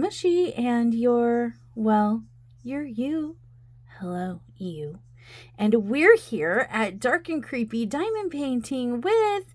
mushy and you're you. Hello, you. And we're here at Dark and Creepy Diamond Painting with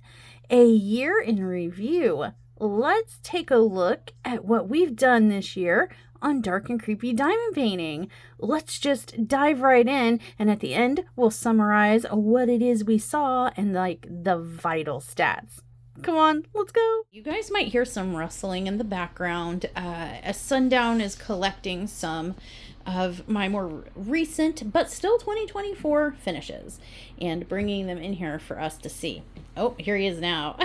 a year in review. Let's take a look at what we've done this year on Dark and Creepy Diamond Painting. Let's just dive right in, and at the end, we'll summarize what it is we saw and the vital stats. Come on, let's go. You guys might hear some rustling in the background as Sundown is collecting some of my more recent but still 2024 finishes and bringing them in here for us to see. Oh, here he is now.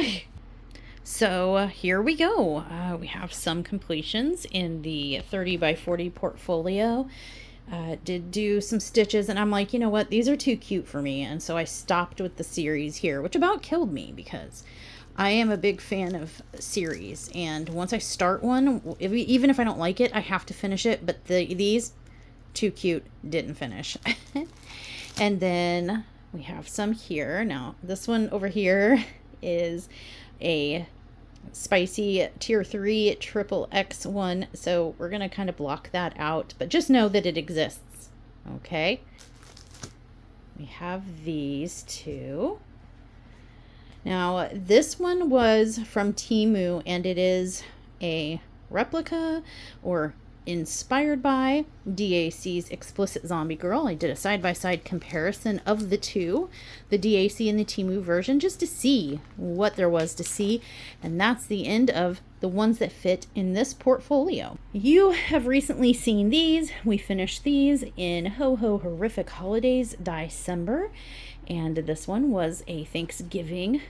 So here we go. We have some completions in the 30 by 40 portfolio. Did do some stitches, and I'm like, you know what? These are too cute for me. And so I stopped with the series here, which about killed me because I am a big fan of series. And once I start one, even if I don't like it, I have to finish it. But these, too cute, didn't finish. And then we have some here. Now, this one over here is a spicy tier 3 triple X one, so we're gonna kind of block that out, but just know that it exists. Okay, we have these two. Now this one was from Temu, and it is a replica or inspired by DAC's Explicit Zombie Girl. I did a side-by-side comparison of the two, the DAC and the Temu version, just to see what there was to see. And that's the end of the ones that fit in this portfolio. You have recently seen these. We finished these in Ho Ho Horrific Holidays December. And this one was a Thanksgiving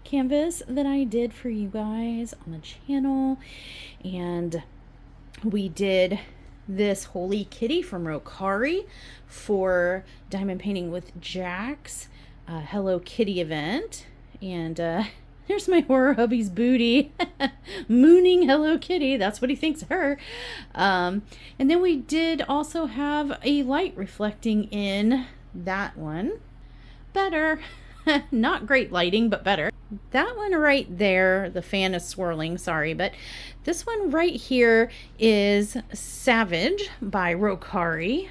canvas that I did for you guys on the channel. And we did this Holy Kitty from Rokari for Diamond Painting with Jack's Hello Kitty event. And there's my horror hubby's booty. Mooning Hello Kitty. That's what he thinks of her. And then we did also have a light reflecting in that one. Better. Not great lighting, but better. That one right there, the fan is swirling, sorry, but this one right here is Savage by Rokari,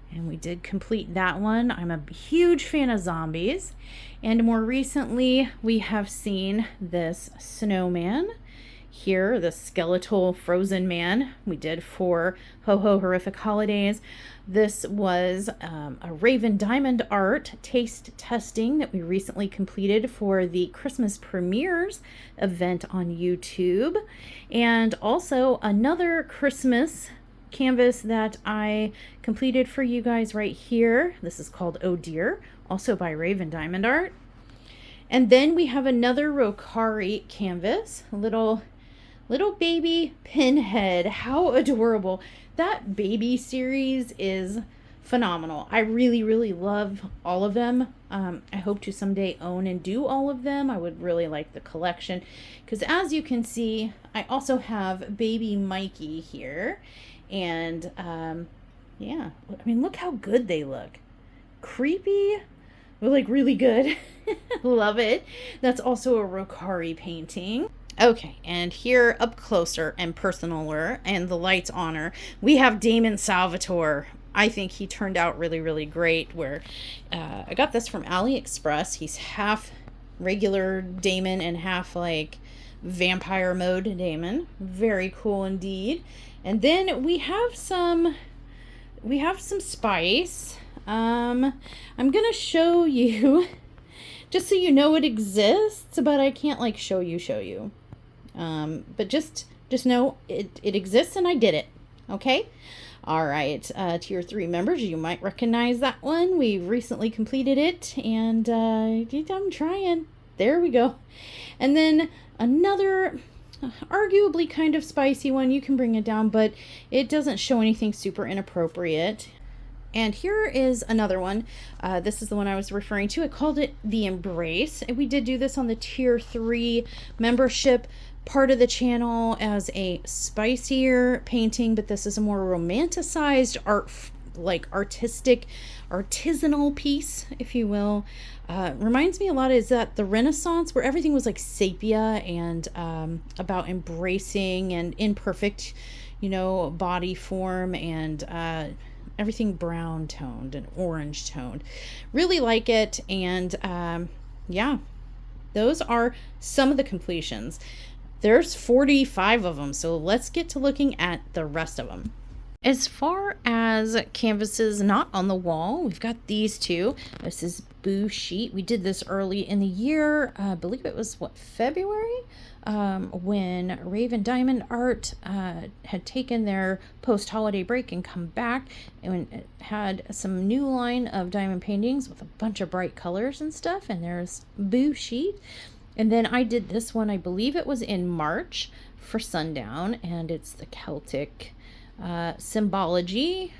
and we did complete that one. I'm a huge fan of zombies, and more recently we have seen this snowman here, the skeletal frozen man we did for Ho Ho Horrific Holidays. This was a Raven Diamond art taste testing that we recently completed for the Christmas premieres event on YouTube. And also another Christmas canvas that I completed for you guys right here. This is called Oh Dear, also by Raven Diamond Art. And then we have another Rokari canvas, a little baby pinhead. How adorable. That baby series is phenomenal. I really love all of them. I hope to someday own and do all of them. I would really like the collection because, as you can see, I also have baby Mikey here. And yeah, I mean, look how good they look. Creepy, but like really good. Love it. That's also a Rokari painting. Okay, and here up closer and personaler, and the lights on her, we have Damon Salvatore. I think he turned out really great. Where I got this from AliExpress. He's half regular Damon and half like vampire mode Damon. Very cool indeed. And then we have some spice. I'm gonna show you just so you know it exists, but I can't like show you. But just know it exists and I did it. Okay. All right. Tier 3 members, you might recognize that one. We've recently completed it, and I'm trying. There we go. And then another arguably kind of spicy one. You can bring it down, but it doesn't show anything super inappropriate. And here is another one. This is the one I was referring to. I called it The Embrace. And we did do this on the Tier 3 membership part of the channel as a spicier painting, but this is a more romanticized artistic, artisanal piece, if you will. Reminds me a lot is that the Renaissance, where everything was like sepia and about embracing and imperfect body form and everything brown toned and orange toned. Really like it. And yeah, those are some of the completions. There's 45 of them, so let's get to looking at the rest of them. As far as canvases not on the wall, we've got these two. This is Boo Sheet. We did this early in the year. I believe it was, February? When Raven Diamond Art had taken their post-holiday break and come back and it had some new line of diamond paintings with a bunch of bright colors and stuff. And there's Boo Sheet. And then I did this one, I believe it was in March for Sundown, and it's the Celtic symbology,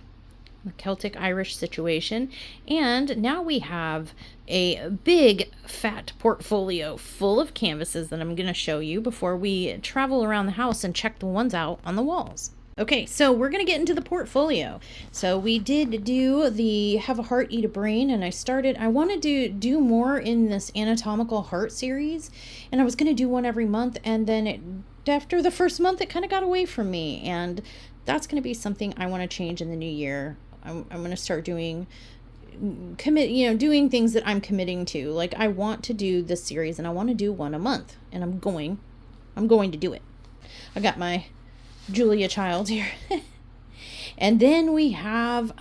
the Celtic Irish situation. And now we have a big fat portfolio full of canvases that I'm going to show you before we travel around the house and check the ones out on the walls. Okay, so we're going to get into the portfolio. So we did do the Have a Heart, Eat a Brain, and I wanted to do more in this anatomical heart series, and I was going to do one every month, and then after the first month, it kind of got away from me, and that's going to be something I want to change in the new year. I'm going to start doing things that I'm committing to. Like, I want to do this series, and I want to do one a month, and I'm going to do it. I got my Julia Child here. And then we have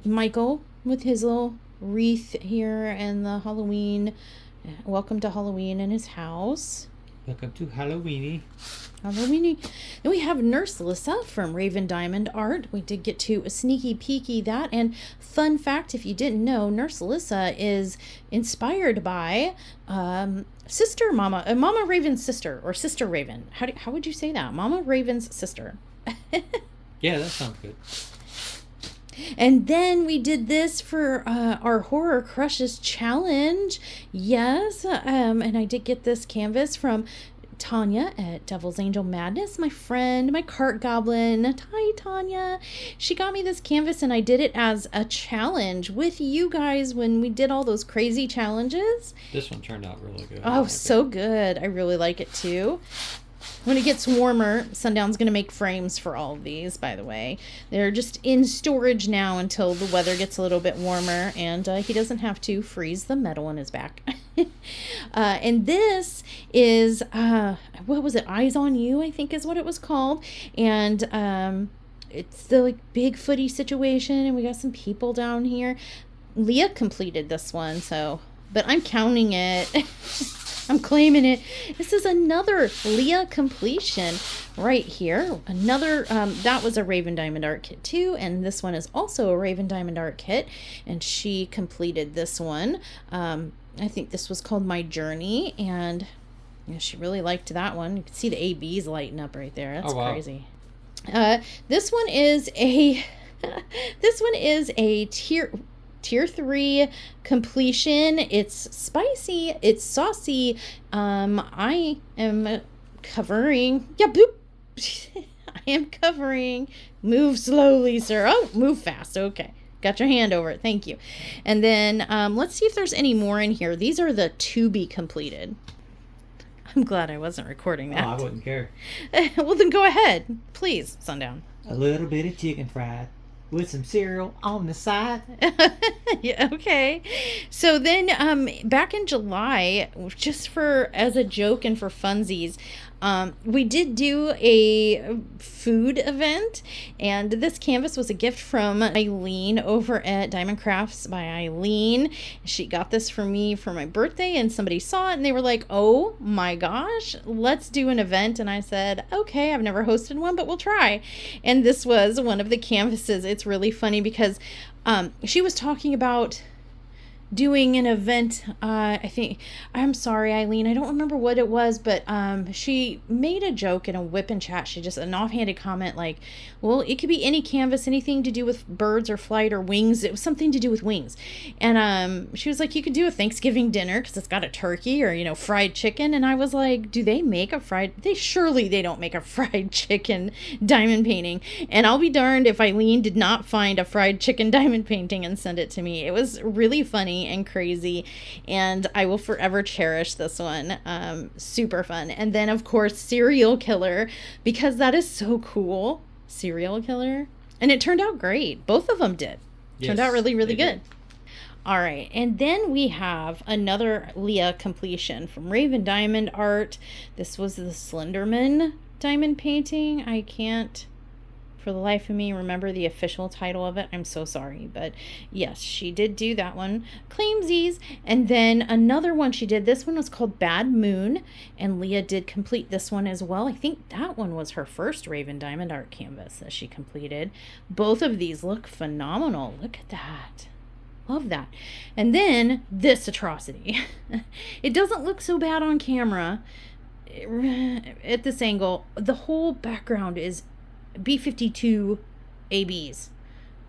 Michael with his little wreath here and the Halloween. Welcome to Halloween in his house. Welcome to Halloweeny. Then we have Nurse Lissa from Raven Diamond Art. We did get to a sneaky peeky that. And fun fact, if you didn't know, Nurse Lissa is inspired by Mama Raven's sister, or Sister Raven. How would you say that? Mama Raven's sister. Yeah, that sounds good. And then we did this for our Horror Crushes challenge. Yes, and I did get this canvas from Tanya at Devil's Angel Madness, my friend, my cart goblin. Hi, Tanya. She got me this canvas, and I did it as a challenge with you guys when we did all those crazy challenges. This one turned out really good. Oh, so good. I really like it too. When it gets warmer, Sundown's going to make frames for all of these, by the way. They're just in storage now until the weather gets a little bit warmer, and he doesn't have to freeze the metal in his back. And this is, what was it? Eyes on You, I think is what it was called. And it's the Bigfooty situation, and we got some people down here. Leah completed this one, but I'm counting it. I'm claiming it. This is another Leah completion right here. Another, that was a Raven Diamond Art kit too. And this one is also a Raven Diamond Art kit. And she completed this one. I think this was called My Journey. And she really liked that one. You can see the ABs lighting up right there. That's crazy. This one is a, Tier 3 completion. It's spicy. It's saucy. I am covering. Yeah, boop. I am covering. Move slowly, sir. Oh, move fast. Okay. Got your hand over it. Thank you. And then let's see if there's any more in here. These are the to be completed. I'm glad I wasn't recording that. Oh, I wouldn't care. Well, then go ahead. Please, Sundown. A little bit of chicken fried with some cereal on the side. Yeah, okay. So then back in July, just as a joke and for funsies, we did do a food event, and this canvas was a gift from Ilene over at Diamond-Crafts-by-Ilene. She got this for me for my birthday, and somebody saw it and they were like, oh my gosh, let's do an event. And I said, okay, I've never hosted one, but we'll try. And this was one of the canvases. It's really funny because she was talking about doing an event. I'm sorry, Ilene, I don't remember what it was, but she made a joke in a whip and chat. She just an offhanded comment like, well, it could be any canvas, anything to do with birds or flight or wings. It was something to do with wings. And she was like, you could do a Thanksgiving dinner because it's got a turkey or fried chicken. And I was like, do they make surely they don't make a fried chicken diamond painting. And I'll be darned if Ilene did not find a fried chicken diamond painting and send it to me. It was really funny and crazy, and I will forever cherish this one. Super fun. And then of course Serial Killer, because that is so cool. serial killer. And it turned out great. Both of them did. Turned out really, really good. All right. And then we have another Leah completion from Raven Diamond Art. This was the Slenderman diamond painting. I can't, for the life of me, remember the official title of it. I'm so sorry. But yes, she did do that one. Claimsies. And then another one she did. This one was called Bad Moon. And Leah did complete this one as well. I think that one was her first Raven Diamond Art canvas that she completed. Both of these look phenomenal. Look at that. Love that. And then this atrocity. It doesn't look so bad on camera at this angle. The whole background is B52 ABs.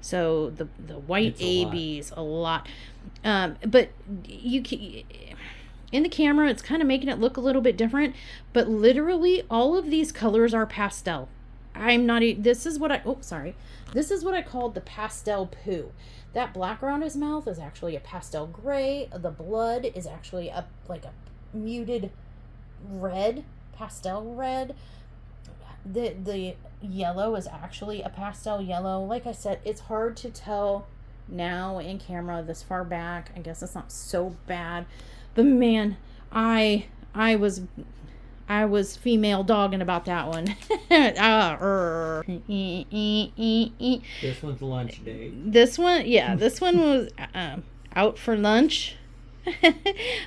So the white ABs a lot. But you can, in the camera it's kind of making it look a little bit different, but literally all of these colors are pastel. This is what I called the pastel poo. That black around his mouth is actually a pastel gray. The blood is actually like a muted red, pastel red. The yellow is actually a pastel yellow. Like I said, it's hard to tell now in camera this far back. I guess it's not so bad. But man, I was female dogging about that one. This one's lunch day. This one was out for lunch.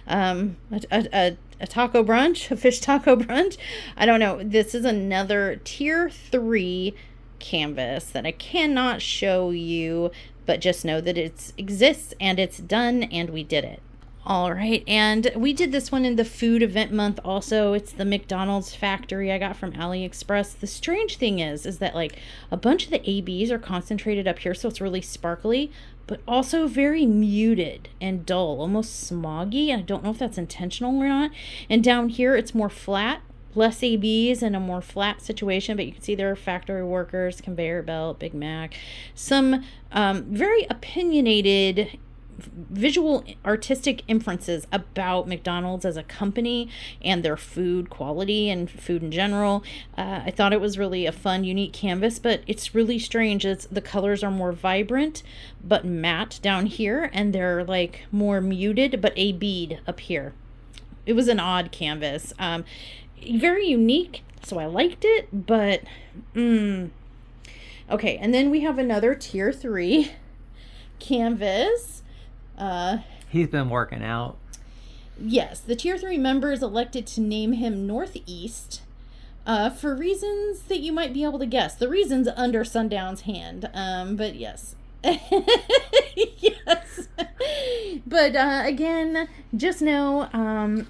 A taco brunch, a fish taco brunch. I don't know. This is another tier 3 canvas that I cannot show you, but just know that it exists and it's done and we did it. All right, and we did this one in the food event month also. It's the McDonald's factory I got from AliExpress. The strange thing is that like a bunch of the ABs are concentrated up here, so it's really sparkly, but also very muted and dull, almost smoggy. I don't know if that's intentional or not. And down here, it's more flat, less ABs and a more flat situation, but you can see there are factory workers, conveyor belt, Big Mac, some very opinionated visual artistic inferences about McDonald's as a company and their food quality and food in general. I thought it was really a fun, unique canvas, but it's really strange. The colors are more vibrant but matte down here, and they're like more muted but AB'd up here. It was an odd canvas. Very unique, so I liked it, but okay. And then we have another tier 3 canvas. He's been working out. Yes, the tier 3 members elected to name him Northeast for reasons that you might be able to guess. The reasons under Sundown's hand, but yes. Yes. But again, just know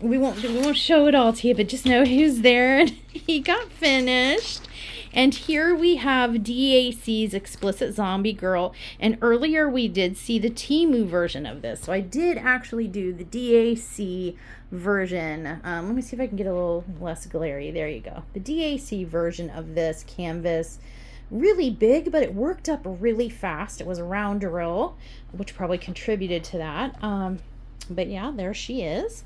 we won't show it all to you, but just know he was there and he got finished. And here we have DAC's Explicit Zombie Girl. And earlier we did see the Temu version of this. So I did actually do the DAC version. Let me see if I can get a little less glary. There you go. The DAC version of this canvas. Really big, but it worked up really fast. It was a round drill, which probably contributed to that. But yeah, there she is.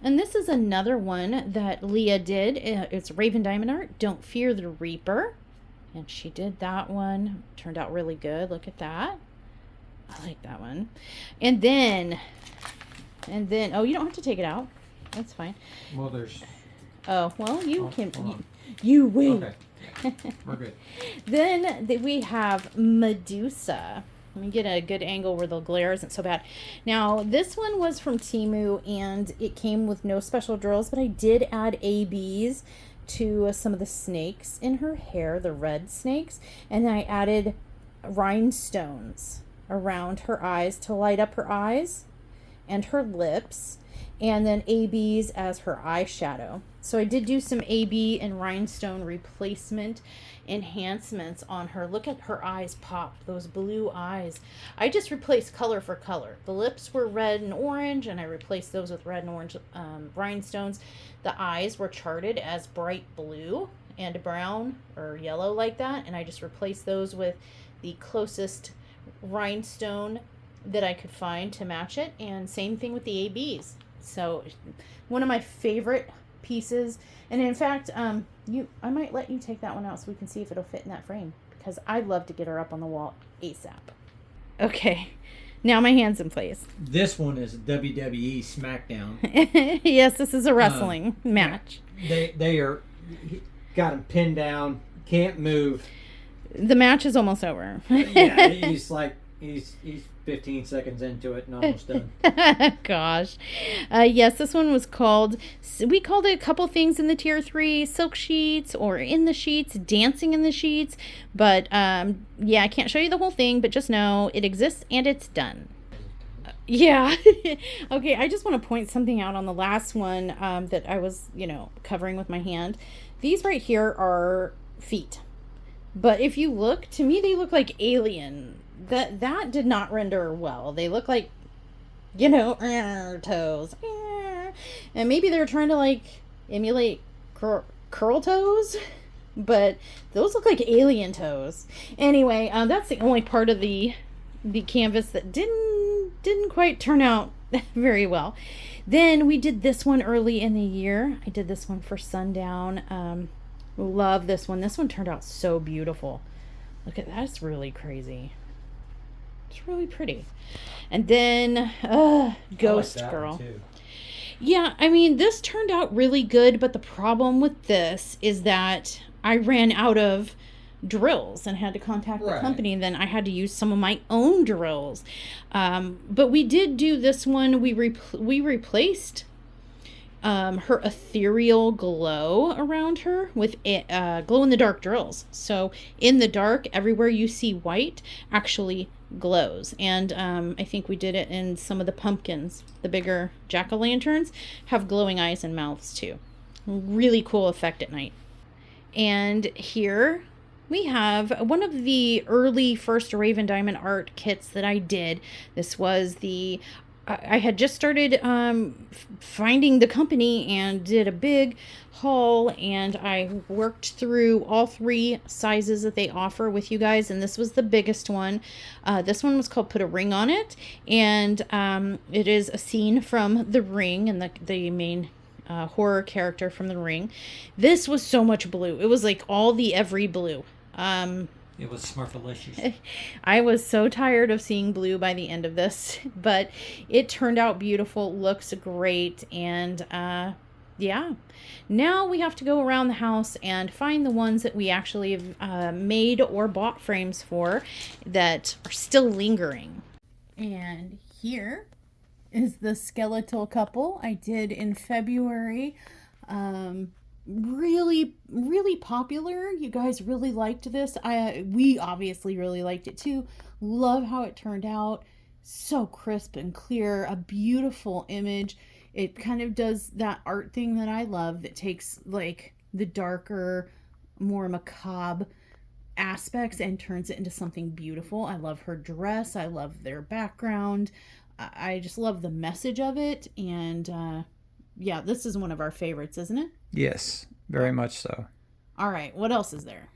And this is another one that Leah did. It's Raven Diamond Art, Don't Fear the Reaper. And she did that one. Turned out really good. Look at that. I like that one. And then, oh, you don't have to take it out. That's fine. Well, there's... Oh, well, you can... You wait. Okay. We're good. Then we have Medusa. Let me get a good angle where the glare isn't so bad. Now, this one was from Temu, and it came with no special drills, but I did add ABs to some of the snakes in her hair, the red snakes, and then I added rhinestones around her eyes to light up her eyes and her lips, and then ABs as her eyeshadow. So I did do some AB and rhinestone replacement enhancements on her. Look at her eyes pop, those blue eyes. I just replaced color for color. The lips were red and orange, and I replaced those with red and orange rhinestones. The eyes were charted as bright blue and brown or yellow like that, and I just replaced those with the closest rhinestone that I could find to match it, and same thing with the ABs. So one of my favorite pieces, and in fact I might let you take that one out so we can see if it'll fit in that frame, because I'd love to get her up on the wall ASAP. Okay, now my hand's in place. This one is WWE SmackDown. Yes, this is a wrestling match. They are got him pinned down, can't move. The match is almost over. Yeah, he's 15 seconds into it and almost done. Gosh. Yes, this one was called, we called it a couple things in the tier 3, silk sheets or in the sheets, dancing in the sheets. But yeah, I can't show you the whole thing, but just know it exists and it's done. Yeah. Okay, I just want to point something out on the last one that I was, covering with my hand. These right here are feet. But if you look, to me, they look like alien. That did not render well. They look like, toes. And maybe they're trying to, emulate curl toes. But those look like alien toes. Anyway, that's the only part of the canvas that didn't quite turn out very well. Then we did this one early in the year. I did this one for sundown. Love this one. This one turned out so beautiful. Look at that. It's really crazy. It's really pretty. And then Ghost Girl. Yeah, I mean, this turned out really good, but the problem with this is that I ran out of drills and had to contact the company, and then I had to use some of my own drills. But we did do this one. We replaced her ethereal glow around her with glow-in-the-dark drills. So in the dark, everywhere you see white actually glows. And I think we did it in some of the pumpkins. The bigger jack-o'-lanterns have glowing eyes and mouths too. Really cool effect at night. And here we have one of the early first Raven Diamond art kits that I did. This was I had just started finding the company and did a big haul, and I worked through all 3 sizes that they offer with you guys, and this was the biggest one. This one was called Put a Ring on It, and it is a scene from The Ring, and the main horror character from The Ring. This was so much blue. It was like all the every blue. It was Smurfalicious. I was so tired of seeing blue by the end of this, but it turned out beautiful, looks great, and yeah. Now we have to go around the house and find the ones that we actually have made or bought frames for that are still lingering. And here is the skeletal couple I did in February. Really, really popular. You guys really liked this. We obviously really liked it too. Love how it turned out. So crisp and clear. A beautiful image. It kind of does that art thing that I love, that takes the darker, more macabre aspects and turns it into something beautiful. I love her dress. I love their background. I just love the message of it. And yeah, this is one of our favorites, isn't it? Yes, very much so. All right, what else is there?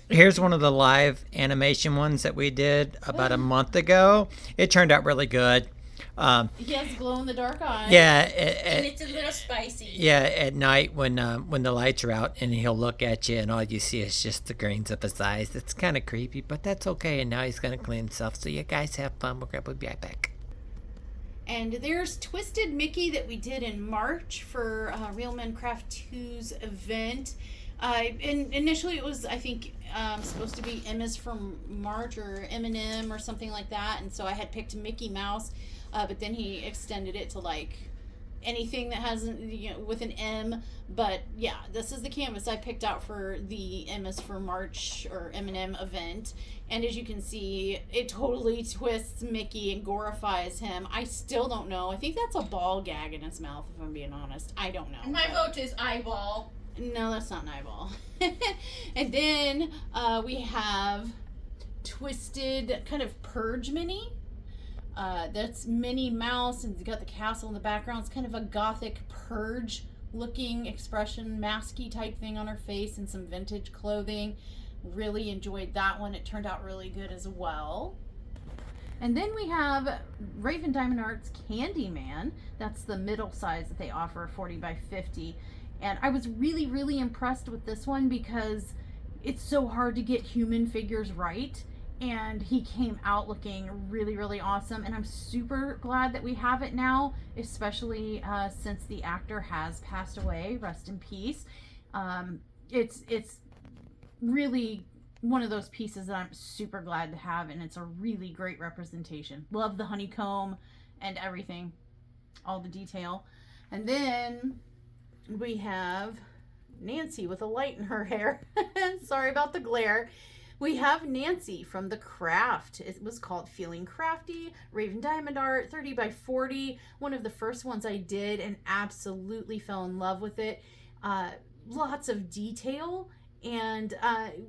Here's one of the live animation ones that we did about a month ago. It turned out really good. He has glow-in-the-dark eyes. Yeah. And it's a little spicy. Yeah, at night when the lights are out and he'll look at you and all you see is just the grains of his eyes. It's kind of creepy, but that's okay. And now he's going to clean himself. So you guys have fun. We'll be right back. And there's Twisted Mickey that we did in March for Real Men Craft 2's event. And initially it was, I think, supposed to be M is from March or M&M or something like that. And so I had picked Mickey Mouse, but then he extended it to anything that has with an M. But yeah, this is the canvas I picked out for the M is for March or M&M event. And as you can see, it totally twists Mickey and glorifies him. I still don't know. I think that's a ball gag in his mouth, if I'm being honest. I don't know. My vote is eyeball. No, that's not an eyeball. And then we have Twisted kind of Purge Minnie. That's Minnie Mouse, and it's got the castle in the background. It's kind of a gothic Purge looking expression, masky type thing on her face, and some vintage clothing. Really enjoyed that one. It turned out really good as well. And then we have Raven Diamond Art's Candyman. That's the middle size that they offer, 40 by 50. And I was really, really impressed with this one because it's so hard to get human figures right. And he came out looking really, really awesome. And I'm super glad that we have it now, especially since the actor has passed away. Rest in peace. It's really one of those pieces that I'm super glad to have, and it's a really great representation. Love the honeycomb and everything, all the detail. And then we have Nancy with a light in her hair. Sorry about the glare. We have Nancy from the craft. It was called Feeling Crafty, Raven Diamond Art, 30 by 40. One of the first ones I did and absolutely fell in love with it. Lots of detail, and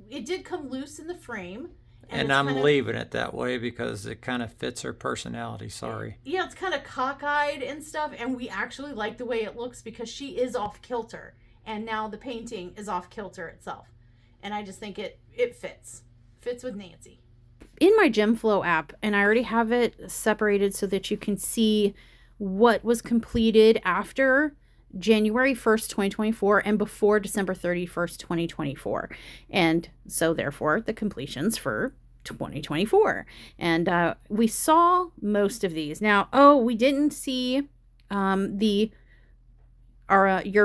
it did come loose in the frame. And I'm leaving it that way because it kind of fits her personality. Sorry. Yeah, it's kind of cockeyed and stuff, and we actually like the way it looks because she is off kilter, and now the painting is off kilter itself. And I just think it fits with Nancy. In my GemFlow app, and I already have it separated so that you can see what was completed after January 1st, 2024 and before December 31st, 2024. And so therefore the completions for 2024. And we saw most of these. Now, we didn't see Your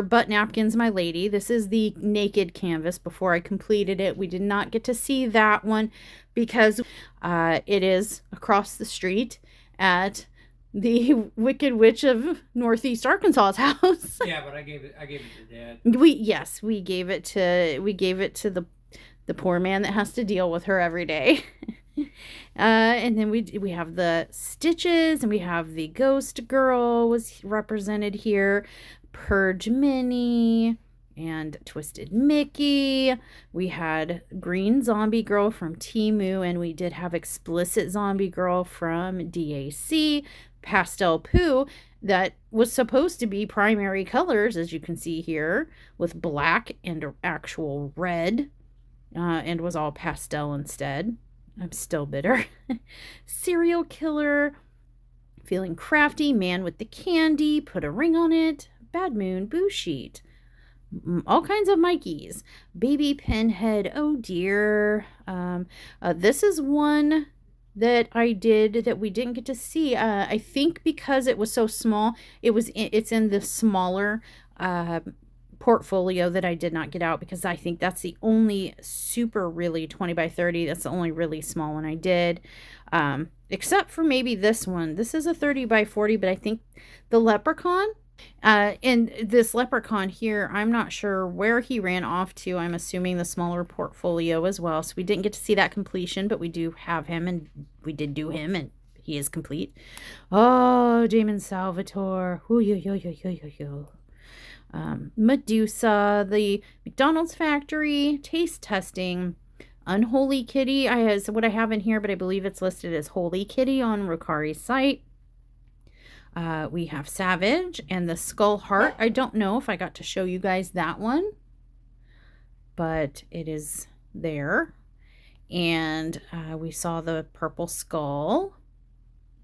Butt Napkins, My Lady. This is the naked canvas before I completed it. We did not get to see that one because it is across the street at the Wicked Witch of Northeast Arkansas's house. Yeah, but I gave it to Dad. We gave it to the poor man that has to deal with her every day. And then we have the stitches, and we have the Ghost Girl was represented here, Purge Minnie, and Twisted Mickey. We had Green Zombie Girl from Temu, and we did have Explicit Zombie Girl from DAC. Pastel Poo that was supposed to be primary colors, as you can see here, with black and actual red, and was all pastel instead. I'm still bitter. Serial Killer, Feeling Crafty, Man with the Candy, Put a Ring on It, Bad Moon, Boo Sheet, all kinds of Mikeys, Baby Pinhead, Oh Dear. This is one that I did that we didn't get to see. I think because it was so small, it's in the smaller portfolio that I did not get out, because I think that's the only super really 20 by 30. That's the only really small one I did. Except for maybe this one. This is a 30 by 40, but I think the Leprechaun, and this Leprechaun here, I'm not sure where he ran off to. I'm assuming the smaller portfolio as well. So we didn't get to see that completion, but we do have him, and we did do him, and he is complete. Oh, Damon Salvatore. Medusa, the McDonald's Factory, Taste Testing, Unholy Kitty. What I have in here, but I believe it's listed as Holy Kitty on Rukari's site. We have Savage and the Skull Heart. I don't know if I got to show you guys that one, but it is there. And we saw the Purple Skull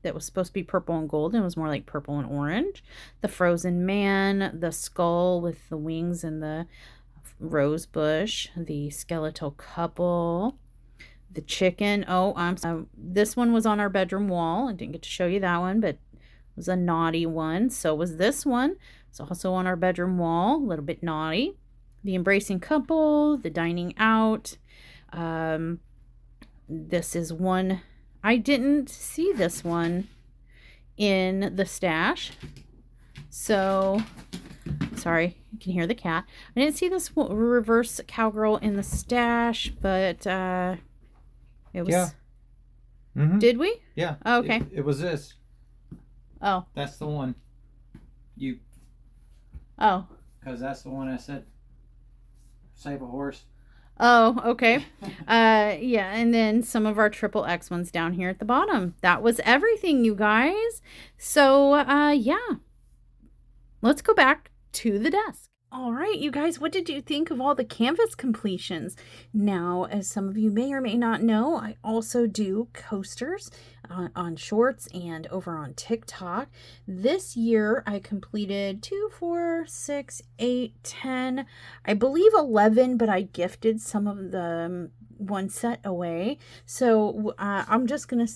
that was supposed to be purple and gold, and it was more like purple and orange. The Frozen Man, the skull with the wings and the rose bush, the skeletal couple, the chicken. This one was on our bedroom wall. I didn't get to show you that one, but was a naughty one. So was this one. It's also on our bedroom wall, a little bit naughty. The Embracing Couple, the Dining Out. This is one. I didn't see this one in the stash. So, sorry, you can hear the cat. I didn't see this reverse cowgirl in the stash, but it was. Yeah. Mm-hmm. Did we? Yeah. Oh, okay. It was this. Oh. That's the one. Oh. Because that's the one I said, save a horse. Oh, okay. Yeah, and then some of our triple X ones down here at the bottom. That was everything, you guys. So, yeah. Let's go back to the desk. All right, you guys, what did you think of all the canvas completions? Now, as some of you may or may not know, I also do coasters. on Shorts and over on TikTok. This year I completed 2, 4, 6, 8, 10, I believe 11, but I gifted some of the one set away. So I'm just gonna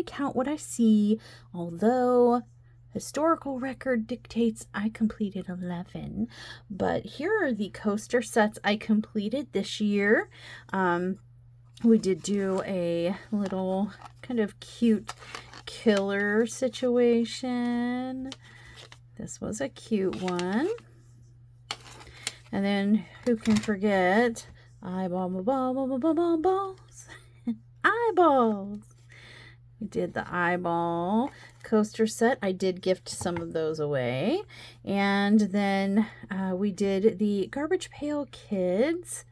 count what I see, although historical record dictates I completed 11. But here are the coaster sets I completed this year. We did do a little kind of cute killer situation. This was a cute one. And then who can forget eyeballs. Eyeballs. We did the eyeball coaster set. I did gift some of those away. And then we did the Garbage Pail Kids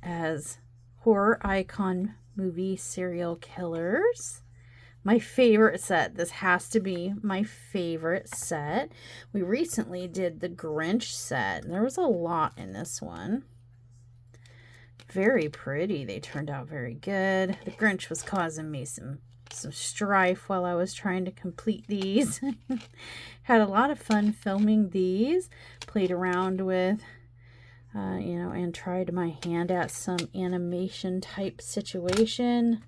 as horror icon movie serial killers. My favorite set. This has to be my favorite set. We recently did the Grinch set. There was a lot in this one. Very pretty. They turned out very good. The Grinch was causing me some strife while I was trying to complete these. Had a lot of fun filming these. Played around with and tried my hand at some animation type situation.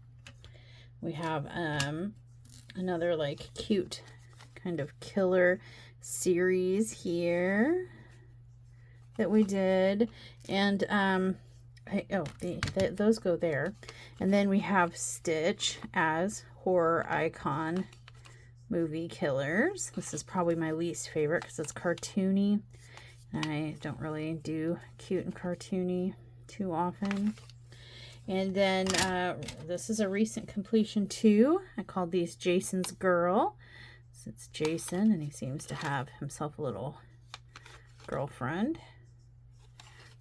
We have another like cute kind of killer series here that we did, and those go there. And then we have Stitch as horror icon movie killers. This is probably my least favorite because it's cartoony. I don't really do cute and cartoony too often. And then this is a recent completion too. I called these Jason's Girl. So it's Jason, and he seems to have himself a little girlfriend.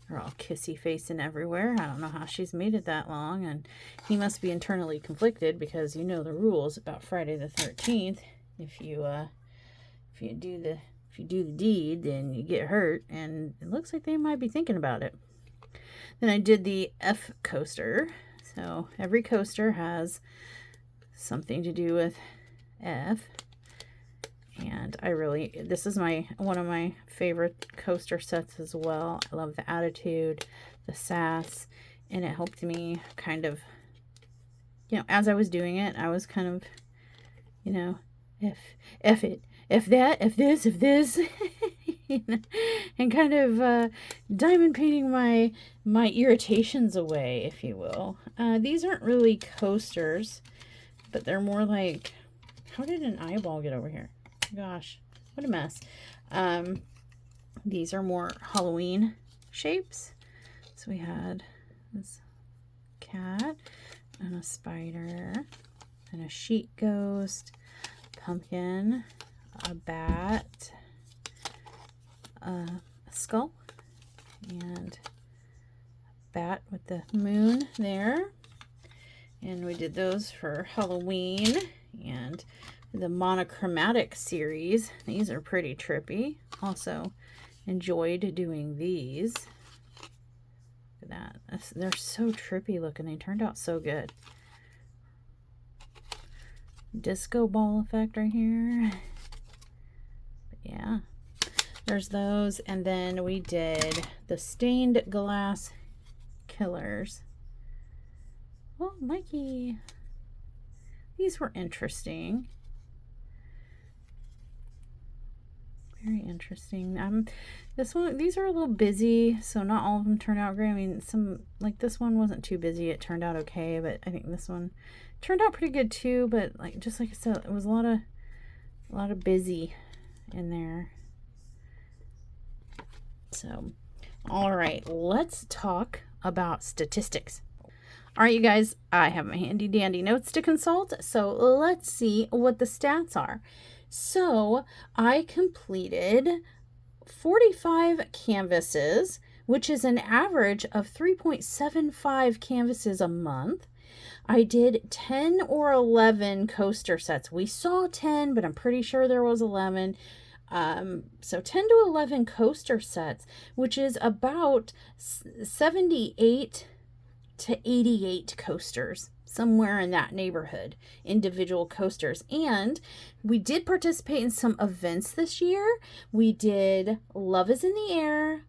They're all kissy facing everywhere. I don't know how she's made it that long, and he must be internally conflicted because you know the rules about Friday the 13th. If you do the deed, then you get hurt, and it looks like they might be thinking about it. Then I did the F coaster. So every coaster has something to do with F. And this is one of my favorite coaster sets as well. I love the attitude, the sass, and it helped me kind of, as I was doing it, I was kind of, F it, F that, F this, and kind of diamond painting my irritations away, if you will. These aren't really coasters, but they're more like, how did an eyeball get over here? Gosh, what a mess. These are more Halloween shapes. So we had this cat and a spider and a sheet ghost, pumpkin, a bat, a skull, and a bat with the moon there. And we did those for Halloween. And the monochromatic series, these are pretty trippy. Also enjoyed doing these. Look at that. They're so trippy looking. They turned out so good. Disco ball effect right here. But yeah, there's those. And then we did the stained glass killers. Oh, Mikey. These were interesting. Very interesting. These are a little busy, so not all of them turned out great. I mean, like this one wasn't too busy. It turned out okay, but I think this one turned out pretty good too. But just like I said, it was a lot of busy in there. So, all right, let's talk about statistics. All right, you guys, I have my handy dandy notes to consult. So let's see what the stats are. So I completed 45 canvases, which is an average of 3.75 canvases a month. I did 10 or 11 coaster sets. We saw 10, but I'm pretty sure there was 11. So 10 to 11 coaster sets, which is about 78 to 88 coasters. somewhere in that neighborhood, individual coasters. And we did participate in some events this year. We did Love is in the Air,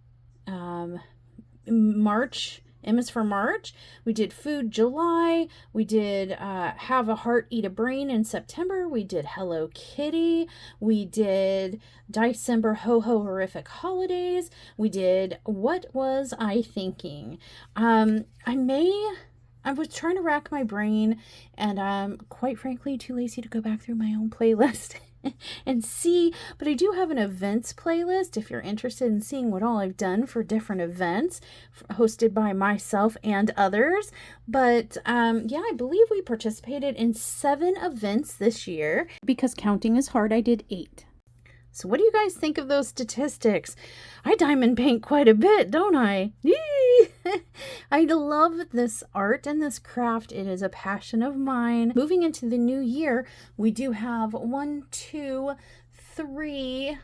March, M is for March. We did Food July. We did Have a Heart, Eat a Brain in September. We did Hello Kitty. We did December Ho Ho Horrific Holidays. We did What Was I Thinking? I was trying to rack my brain, and I'm quite frankly too lazy to go back through my own playlist and see, but I do have an events playlist if you're interested in seeing what all I've done for different events hosted by myself and others. But yeah, I believe we participated in 7 events this year. Because counting is hard, I did 8. So what do you guys think of those statistics? I diamond paint quite a bit, don't I? I love this art and this craft. It is a passion of mine. Moving into the new year, we do have 1, 2, 3,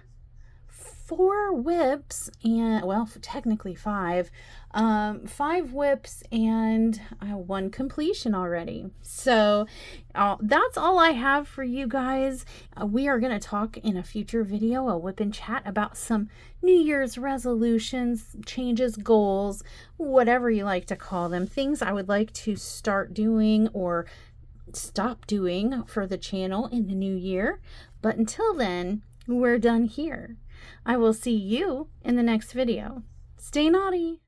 4 whips, and well, technically 5. 5 whips and 1 completion already. So that's all I have for you guys. We are going to talk in a future video, a whip and chat, about some New Year's resolutions, changes, goals, whatever you like to call them, things I would like to start doing or stop doing for the channel in the new year. But until then, we're done here. I will see you in the next video. Stay naughty.